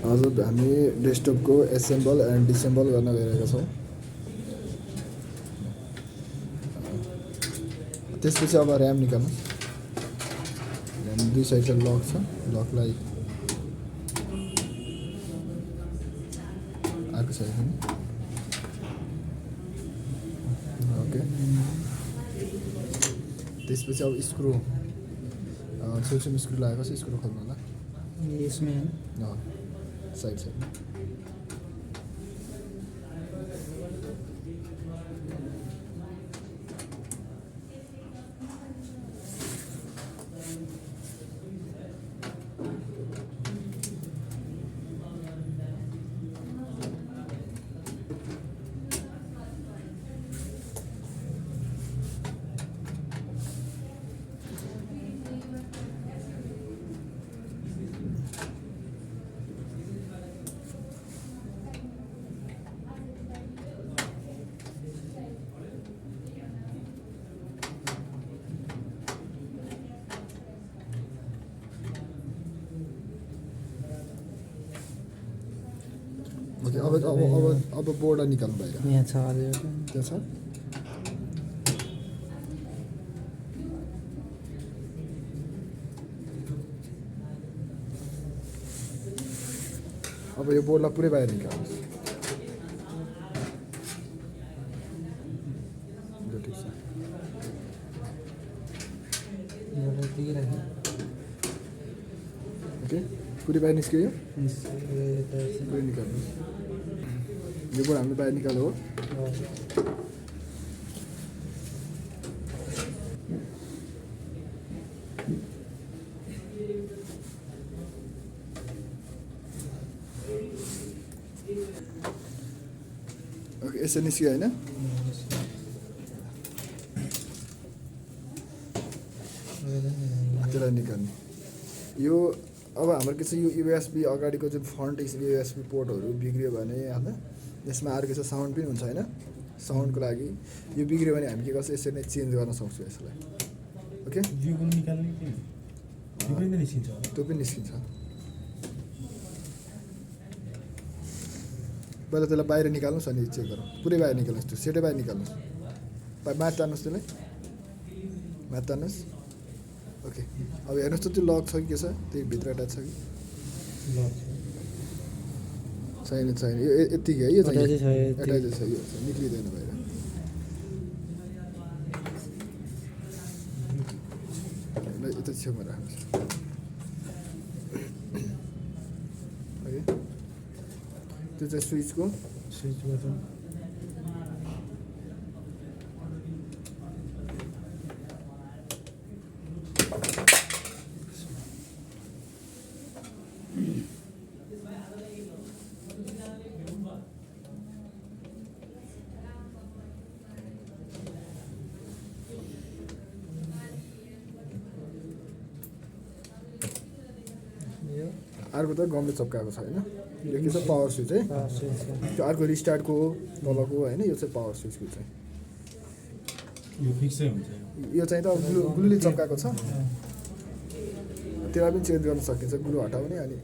आज हामी डेस्कटपको assemble and डिसेम्बल गर्न गइरहेका छौँ। त्यसपछि अब ऱ्याम निकाल्नु। ऱ्याम दुई साइडमा लक छ, लकलाई अर्को साइडमा ओके। त्यसपछि अब स्क्रु छेउछेउमा स्क्रु लगाएपछि स्क्रु खोल्नु होला। यसमें साइड साइडमा ओके। अब बोर्ड निकाल्नु बाहिर। यहाँ छ अझै त्यहाँ छ। अब यो बोर्डलाई पुरै बाहिर निकाल्नुहोस्। ठिक छ। ओके, पुरै बाहिर निस्क्यो। पुरै निकाल्नुहोस्। यो बोर्ड हामीले बाहिर निकाल्यो हो। ओके, यसरी निस्क्यो होइन? त्यसलाई निकाल्ने। यो अब हाम्रो के छ, यो युएसबी अगाडिको जुन फ्रन्ट युएसबी पोर्टहरू बिग्रियो भने होइन, यसमा अर्को छ साउन्ड पनि हुन्छ होइन। साउन्डको लागि यो बिग्रियो भने हामी के गर्छ, यसरी नै चेन्ज गर्न सक्छौँ यसलाई। ओके, त्यो पनि निस्किन्छ। पहिला त्यसलाई बाहिर निकाल्नुहोस् अनि चेक गरौँ। पुरै बाहिर निकाल्नुहोस्, त्यो सेटै बाहिर निकाल्नुहोस्। माथि तान्नुहोस्, त्यसलाई माथि तान्नुहोस्। ओके, अब हेर्नुहोस् त त्यो लक छ कि के छ, त्यही भित्र एट्याच छ कि छैन? छैन, यो यतिकै है। यो चाहिँ एट्याच छ, यो निक्लिँदैन बाहिर। यता छेउमा राख्नुहोस्। ओके, त्यो चाहिँ स्विच बटन। अर्को त गमले चप्काएको छ होइन। यो के छ, पावर स्विच है। त्यो अर्को रिस्टार्टको हो तलको होइन। यो चाहिँ पावर स्विचको चाहिँ यो फिक्सै हुन्छ। यो चाहिँ त ग्लुले चप्काएको छ। त्यसलाई पनि चेन्ज गर्न सकिन्छ, ग्लु हटाउने। अनि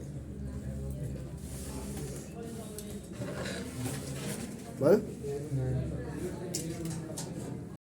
भयो।